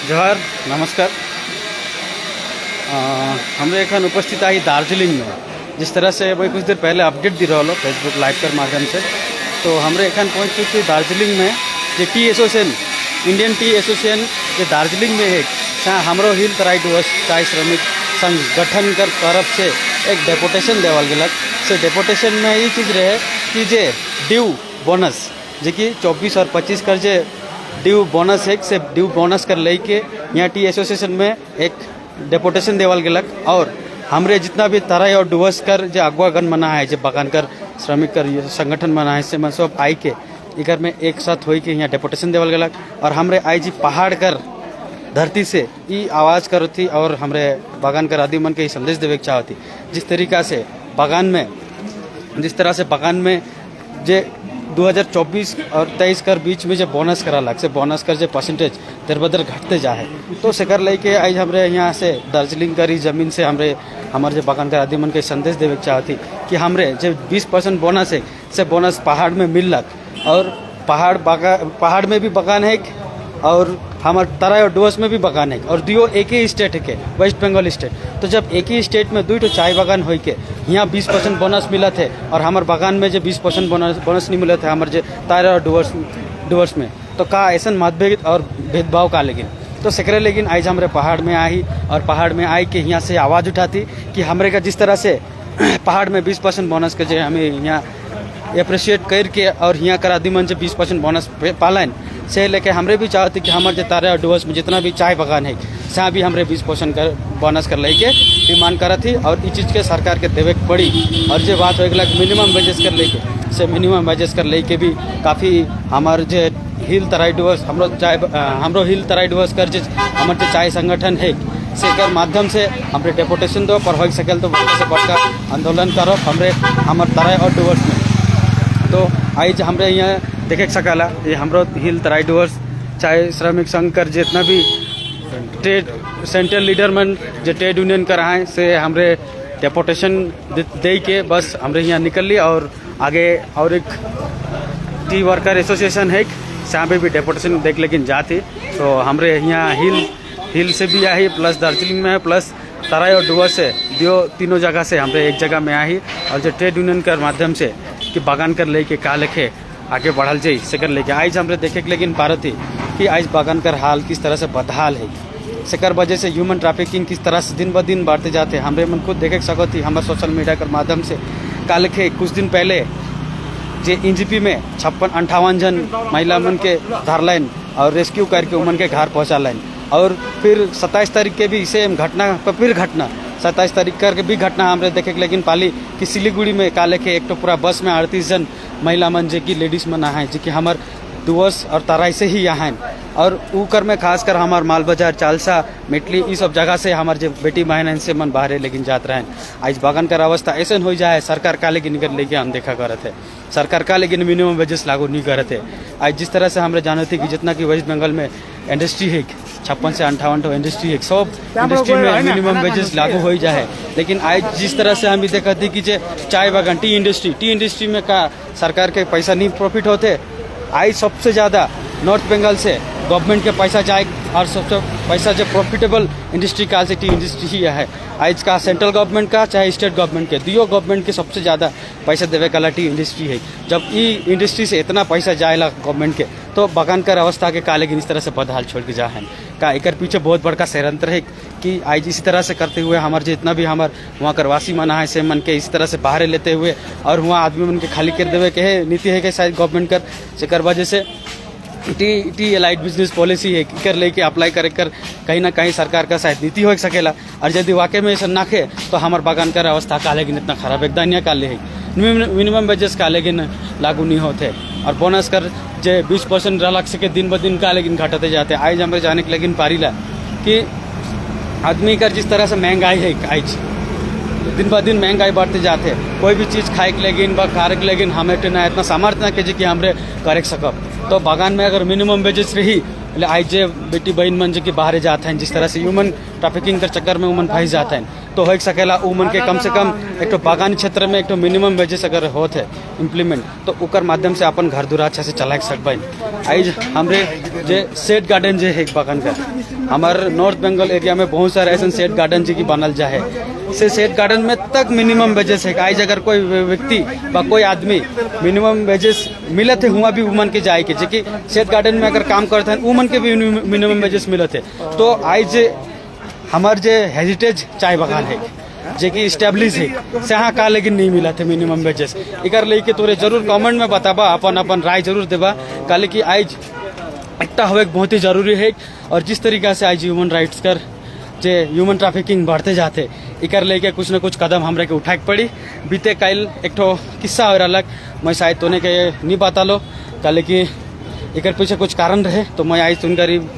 जोहार नमस्कार। हमरे एखन उपस्थित आई दार्जिलिंग में। जिस तरह से मैं कुछ देर पहले अपडेट दी रहा फेसबुक लाइव के माध्यम से, तो हमरे एखन पहुँच चुकी दार्जिलिंग में जो T association, Indian T association जो दार्जिलिंग में है, जहाँ हमरो हिल तराई डुवर्स चाय श्रमिक संघ गठन कर तरफ से एक डेपुटेशन देवल गलक। से डेपुटेशन में ये चीज़ रहे कि जे ड्यू बोनस जे कि 24 और 25 कर जे ड्यू बोनस है, से ड्यू बोनस कर लेके यहाँ टी एसोसिएशन में एक डेपुटेशन देवल गलक। और हमरे जितना भी तराई और डुवर्स कर जो अगवागन मना है, जो बगान कर श्रमिक कर संगठन मना है, से मन सब आई के इधर में एक साथ हो के यहाँ डेपुटेशन देवल गलक। और हमरे आई जी पहाड़ कर धरती से ये आवाज़ कर थी और हमरे बागान कर आदि मन के संदेश देवे के चाहती। जिस तरीका से बागान में, जिस तरह से बागान में जे 2024 और 23 कर बीच में जो बोनस करा लग से बोनस कर जो परसेंटेज दर बदर घटते जा है, तो से कर लेके आज हमरे यहाँ से दार्जिलिंग करी ज़मीन से हमरे हमारे जो बागान कर आदि मन के संदेश देवे के चाहती कि हमरे जो 20% बोनस है, से बोनस पहाड़ में मिल लग। और पहाड़ में भी बागान है और हमारे तराई और डुवर्स में भी बागान है, और दियो एक ही स्टेट है के वेस्ट बंगाल स्टेट। तो जब एक ही स्टेट में 2 चाय बागान हो के यहाँ 20% बोनस मिला थे, और हमारे बागान में जो 20% बोनस नहीं मिला था हमारे जो तराई और डुवर्स में, तो का ऐसा मतभेद और भेदभाव का। लेकिन तो सकरे लेकिन आज हमारे पहाड़ में आई, और पहाड़ में आई के यहाँ से आवाज़ उठाती कि हमारे का जिस तरह से पहाड़ में 20% बोनस के जो हमें यहाँ अप्रिशिएट करके और यहाँ करा दिमन से 20% बोनस पालन से लेके हमरे भी चाहते कि हमारे जो तराई और डुवर्स में जितना भी चाय बागान है, जहाँ भी हमरे 20% कर बोनस कर लेके डिमांड करा थी। और इस चीज़ के सरकार के देवे पड़ी। और जो बात हो गया मिनिमम वेजेस कर लेके, से मिनिमम वेजेस कर लेके भी काफ़ी हमारे जो हिल तराई डुवर्स हमरो हिल तराई डुवर्स कर जो हमारे जो चाय संगठन है, से कर माध्यम से हमरे डेपुटेशन दो पर हो सकल तो बड़का से बड़का आंदोलन करो हमारे तराई और डुवर्स में। तो आज हमरे यहाँ देखे सकला ये हमरो हिल तराई डुवर्स चाय श्रमिक संघ कर जितना भी ट्रेड सेंट्रल लीडर मन जो ट्रेड यूनियन कर हैं, से हमरे डेपुटेशन दे के बस हमरे यहाँ निकल ली। और आगे और एक टी वर्कर एसोसिएशन है, जहाँ पे भी डेपुटेशन देख लेकिन जाती। तो हमरे यहाँ हिल से भी आई, प्लस दार्जिलिंग में है, प्लस तराई और डुवर्स से तीनों जगह से हमरे एक जगह में आई। और जो ट्रेड यूनियन के माध्यम से कि बागान कर लेके का लेके आगे बढ़ल जाए से कर लेके आज हमरे देखे लेकिन पारत ही कि आज बागान कर हाल किस तरह से बदहाल है। सेकर वजह से ह्यूमन ट्रैफिकिंग किस तरह से दिन ब दिन बढ़ते जाते हैं, हमरे मन खुद देखे सकती हमारे सोशल मीडिया के माध्यम से। काल के कुछ दिन पहले जे एनजीपी में 56-58 जन महिला मन के धरलन और रेस्क्यू करके उमन के घर पहुँचालन। और फिर 27 तारीख के भी सेम घटना पर फिर घटना 27 तारीख करके भी घटना हमरे देखे लेकिन पाली कि सिलीगुड़ी में काले के एक तो पूरा बस में 38 जन महिला मन जो कि लेडीज मन आए, जो कि हमार डुवर्स और तराई से ही यहाँ हैं। और ऊकर में खासकर हमार माल बाजार, चालसा, मेटली ये सब जगह से हमारे जो बेटी बहन से मन बाहर लेकिन जात रहे। आज बागान का अवस्था ऐसा हो जाए, सरकार का लेकिन निकल लेके हम देखा करे थे, सरकार का लेकिन मिनिमम वेजेस लागू नहीं करे थे। आज जिस तरह से हमें जाने थे कि जितना कि वेस्ट बंगाल में इंडस्ट्री है 56 से 58 इंडस्ट्री है, सब इंडस्ट्री में मिनिमम वेजेस लागू हो जाए। लेकिन आज जिस तरह से हम देखा थी कि जो चाय बागान टी इंडस्ट्री में का सरकार के पैसा नहीं प्रॉफिट होते। आज सबसे ज़्यादा नॉर्थ बंगाल से गवर्नमेंट के पैसा जाए, और सबसे पैसा जो प्रॉफिटेबल इंडस्ट्री का टी इंडस्ट्री ही है। आज का सेंट्रल गवर्नमेंट का चाहे स्टेट गवर्नमेंट के, दियो गवर्नमेंट के सबसे ज़्यादा पैसा देवे वाला टी इंडस्ट्री है। जब ये इंडस्ट्री से इतना पैसा जाएगा गवर्नमेंट के, तो बागान कर अवस्था के का लेकिन इस तरह से बदहाल छोड़ के जाए का एक पीछे बहुत बड़का षड्यंत्र है कि आज इसी तरह से करते हुए हमारे जितना भी हमार वहाँ करवासी मना है से मन के इस तरह से बाहर लेते हुए और वहाँ आदमी मन के खाली कर देवे के है नीति है कि शायद गवर्नमेंट कर से कर वजह से टी एलाइड बिजनेस पॉलिसी है कर लेके अप्लाई करे कर कहीं ना कहीं सरकार का शायद नीति हो सकेला। और यदि वाकई में ऐसा नाखे तो हमारे बागान का अवस्था का लेकिन इतना खराब एकदम काले है, मिनिमम वेजेस का लेकिन लागू नहीं होते। और बोनस कर जो 20% अलग से दिन ब दिन का लेकिन घटते जाते। आज हमारे जाने के लेकिन पारीला कि आदमी का जिस तरह से महंगाई है, आज दिन ब दिन महंगाई बढ़ते जाते। कोई भी चीज़ खाए के लेकिन खाने के लेकिन हमें ना इतना सामर्थ्य ना कि हमरे करे सकब। तो बागान में अगर मिनिमम वेजेस रही એટલે आज जे बेटी बहन मन जो कि बाहर जाते हैं, जिस तरह से ह्यूमन ट्रैफिकिंग के चक्कर में उमन फंस जाते हैं, तो हो सकेला उमन के कम से कम एक तो बागानी क्षेत्र में एक तो मिनिमम वेजेस अगर होते इम्प्लीमेंट तो ओकर माध्यम से अपन घर दुरा अच्छा से चला सकबे। आज हमरे जे सेट गार्डन जे है बागान का हमार नॉर्थ बंगाल एरिया में बहुत सारे ऐसे सेट गार्डन जी की बनल जाए से सेट गार्डन में तक मिनिमम वेजेस है। आज अगर कोई व्यक्ति व कोई आदमी मिनिमम वेजेस मिले थे हुआ भी उमन के जाए के कि सेट गार्डन में अगर काम करते हैं उमन के भी मिनिमम वेजेस मिले थे। तो आज हमार जे हेरिटेज चाय बागान है जे कि स्टैब्लिश है से हाँ का लेकिन नहीं मिला थे मिनिमम वेजेस। इकर लेके तोरे जरूर कमेंट में बताबा, अपन अपन राय जरूर देबा काले कि आज एकता होवे बहुत ही जरूरी है। और जिस तरीका से आज ह्यूमन राइट्स कर जे ह्यूमन ट्रैफिकिंग बढ़ते जाते इकर लेके कुछ न कुछ कदम हमरे के उठाए पड़ी। बीते कल एक ठो किस्सा हो रहा मैं शायद तोने के नहीं बता लो काले कि इकर पीछे कुछ कारण रहे, तो मैं आज तुम करीब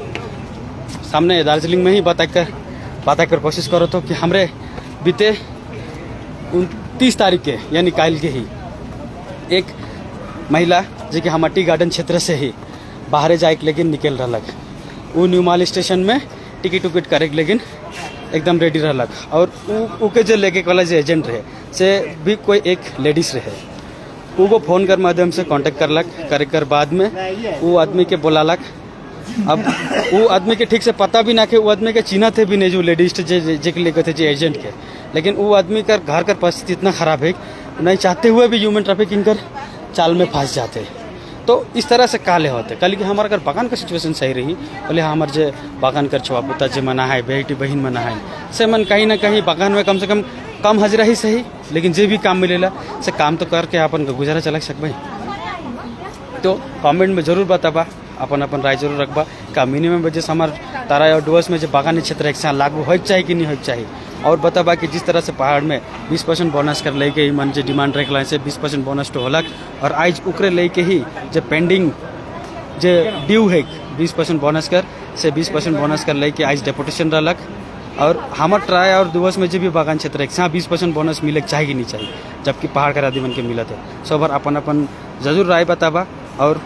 सामने दार्जिलिंग में ही बता कर कोशिश करो तो कि हमरे बीते 29 तारीख के यानी कल के ही एक महिला जो कि हम टी गार्डन क्षेत्र से ही बाहर जाए लेकिन निकल रहा वो न्यूमाल स्टेशन में टिकट उकट करे लेकिन एकदम रेडी रहलक। और उके जो लेके वाला जो एजेंट रहे से भी कोई एक लेडीज रहे वो फोन कर माध्यम से कांटेक्ट करलक करे कर बाद में वो आदमी के बोलालक। अब वो आदमी के ठीक से पता भी ना कि वो आदमी के चिन्ह थे भी नहीं जो लेडीज जे के लेके थे जो एजेंट के, लेकिन वो आदमी का घर का परिस्थिति इतना खराब है नहीं चाहते हुए भी ह्यूमन ट्रैफिकिंग कर चाल में फंस जाते। तो इस तरह से काले होते कल कि हमारा अगर बागान का सिचुएशन सही रही बोले हमारे जो बागान कर छुआ पुता जो मना है बेटी बहन मना है से मन कहीं ना कहीं बागान में कम से कम हाजिरा ही सही लेकिन जो भी काम मिलेला से काम तो करके अपन गुजारा चला सकबे। तो कमेंट में जरूर बताबा, अपन अपन राय जरूर रखबा का मिनिमम वेजेस हमार तारा और डुवर्स में जो बागानी क्षेत्र एक साथ लागू हो चाहिए कि नहीं हो चाहिए। और बताबा कि जिस तरह से पहाड़ में 20% बोनस कर लेके मन जो डिमांड रखला से 20% बोनस तो होलक और आज उकरे लेके ही जो पेंडिंग जो ड्यू है 20% बोनस कर से 20% बोनस कर लेके आज डेपुटेशन रहलक। और हमार ट्राई और डुवर्स में जो भी बागान क्षेत्र एक साथ 20% बोनस मिले चाहिए कि नहीं चाहिए, जबकि पहाड़ का आदि मन के मिला थे। सब बार अपन अपन जरूर राय बताबा और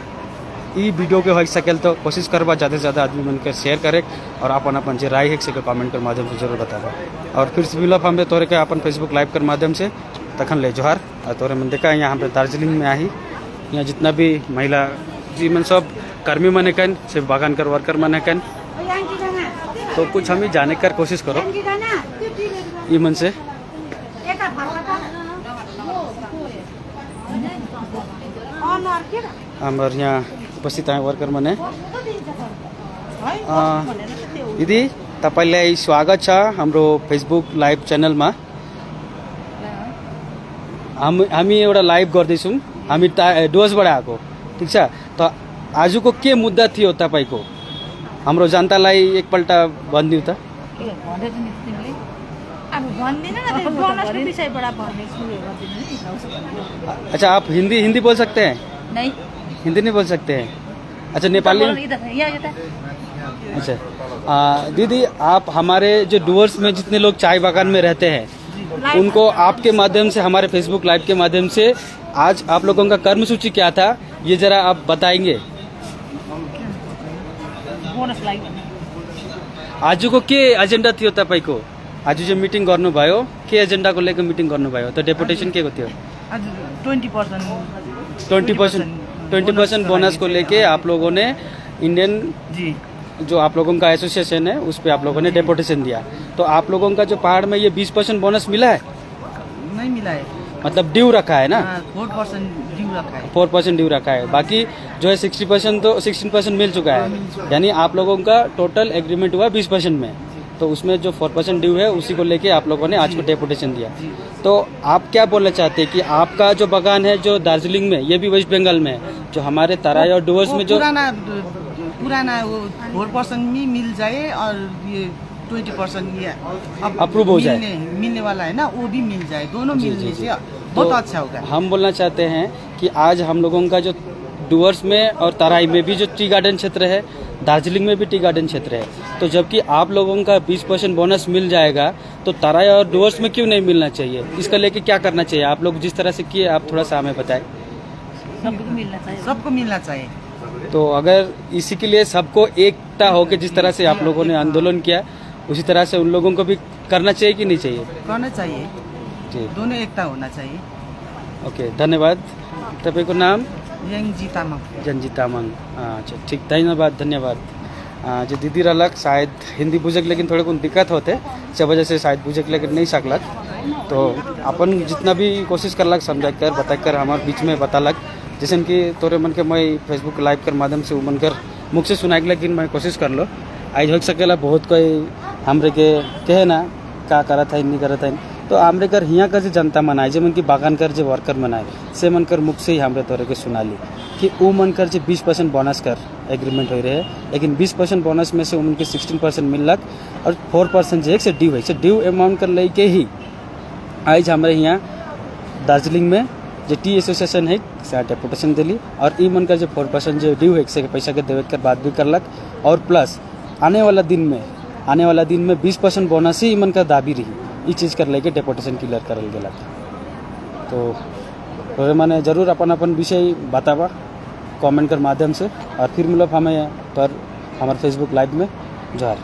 ई वीडियो के हो सकेल तो कोशिश करबा ज़्यादा से ज़्यादा आदमी मन के शेयर करे और अपन अपन जो राय है से कमेंट कर माध्यम से जरूर बताबा। और फिर से मिलब हमें तोरे के अपन फेसबुक लाइव कर माध्यम से तखन ले जोहार। और तोरे मन देखा यहाँ पे दार्जिलिंग में आई यहाँ जितना भी महिला जी मन सब कर्मी मन कन सिर्फ बागान कर वर्कर मन कन, तो कुछ हम ही जाने कर कोशिश करो ई मन से। हमारे यहाँ उपस्थित है वर्कर मने दीदी तपाईलाई स्वागत छ हाम्रो फेसबुक लाइभ च्यानलमा। हामी एउटा लाइभ गर्दैछौँ, हामी डुवर्सबाट आएको ठिक छ। त आजको के मुद्दा थियो तपाईको हाम्रो जनतालाई एकपल्ट भनिदिउ त। अच्छा आप हिंदी बोल सकते हैं? नहीं, हिंदी नहीं बोल सकते हैं। अच्छा नेपाली। अच्छा दीदी आप हमारे जो डुवर्स में जितने लोग चाय बागान में रहते हैं उनको आपके माध्यम से हमारे फेसबुक लाइव के माध्यम से आज आप लोगों का कर्म सूची क्या था ये जरा आप बताएंगे। आज को के एजेंडा थियो तपाईको? आज जो मीटिंग गर्नुभयो के एजेंडा को लेकर मीटिंग गर्नुभयो त डेपुटेशन के को थियो? 20% बोनस को लेके आप लोगों ने इंडियन जी जो आप लोगों का एसोसिएशन है उस पे आप लोगों ने डेपुटेशन दिया। तो आप लोगों का जो पहाड़ में ये 20% बोनस मिला है? नहीं मिला है, मतलब ड्यू रखा है ना? 4% ड्यू रखा है। 4% ड्यू रखा है, बाकी जो है 60% तो 16% मिल चुका है। यानी आप लोगों का टोटल एग्रीमेंट हुआ 20% में, तो उसमें जो 4% ड्यू है उसी को लेके आप लोगों ने आज को डेपुटेशन दिया। तो आप क्या बोलना चाहते हैं कि आपका जो बागान है जो दार्जिलिंग में ये भी वेस्ट बंगाल में है, जो हमारे तराई और डुवर्स में जो पुराना वो 4% भी मिल जाए और ये 20% ये अप्रूव हो जाए मिलने वाला है ना वो भी मिल जाए, दोनों मिलने से बहुत अच्छा होगा। हम बोलना चाहते हैं कि आज हम लोगों का जो डुवर्स में और तराई में भी जो टी गार्डन क्षेत्र है, दार्जिलिंग में भी टी गार्डन क्षेत्र है, तो जबकि आप लोगों का 20% बोनस मिल जाएगा तो तराई और डुवर्स में क्यों नहीं मिलना चाहिए? इसका लेके क्या करना चाहिए? आप लोग जिस तरह से किए आप थोड़ा सा हमें बताएं। सबको मिलना चाहिए, सबको मिलना चाहिए। तो अगर इसी के लिए सबको एकता हो के जिस तरह से आप लोगों ने आंदोलन किया उसी तरह से उन लोगों को भी करना चाहिए कि नहीं चाहिए? करना चाहिए, जी दोनों एकता होना चाहिए। ओके धन्यवाद। तपाईँको नाम? यङजी तामाङ। जंजी तामाङ। अच्छा ठीक धन्यवाद धन्यवाद। जो दीदी रहलक शायद हिंदी बुझक लेकिन थोड़े को दिक्कत होते से वजह से शायद बुझक लेकिन नहीं सकलक, तो अपन जितना भी कोशिश करलक समझा कर बता कर हमारे बीच में बतालक, जैसे कि तोरे मन के मैं फेसबुक लाइव कर माध्यम से मन कर मुख से सुना लेकिन मैं कोशिश कर लो आज हो सकेला बहुत कोई हमरे के कहे ना का करत है नहीं करत है, तो हमरे कर हियाँ का जो जनता मनाए जो मन की बागान कर जो वर्कर मनाए से मन कर मुख से ही हमरे तोरे के सुना ली कि वो मन कर जो 20% बोनस कर एग्रीमेंट हो रहे, लेकिन 20% बोनस में से उन के 16% मिलक और 4% जो है ड्यू है से ड्यू अमाउंट कर लेके ही आज हमारे यहाँ दार्जिलिंग में जो टी एसोसिएशन है डेपुटेशन दिली और ई मन का जो 4% जो ड्यू है से पैसा के देवे कर बात भी करलक और प्लस आने वाला दिन में 20% बोनस ही मन का दाबी रही ये चीज़ कर लेके डेपुटेशन क्लियर करल गया। तो मैंने जरूर अपन अपन विषय बतावा कमेंट कर माध्यम से और फिर मिलब हमें पर हमारे फेसबुक लाइव में। जोहार।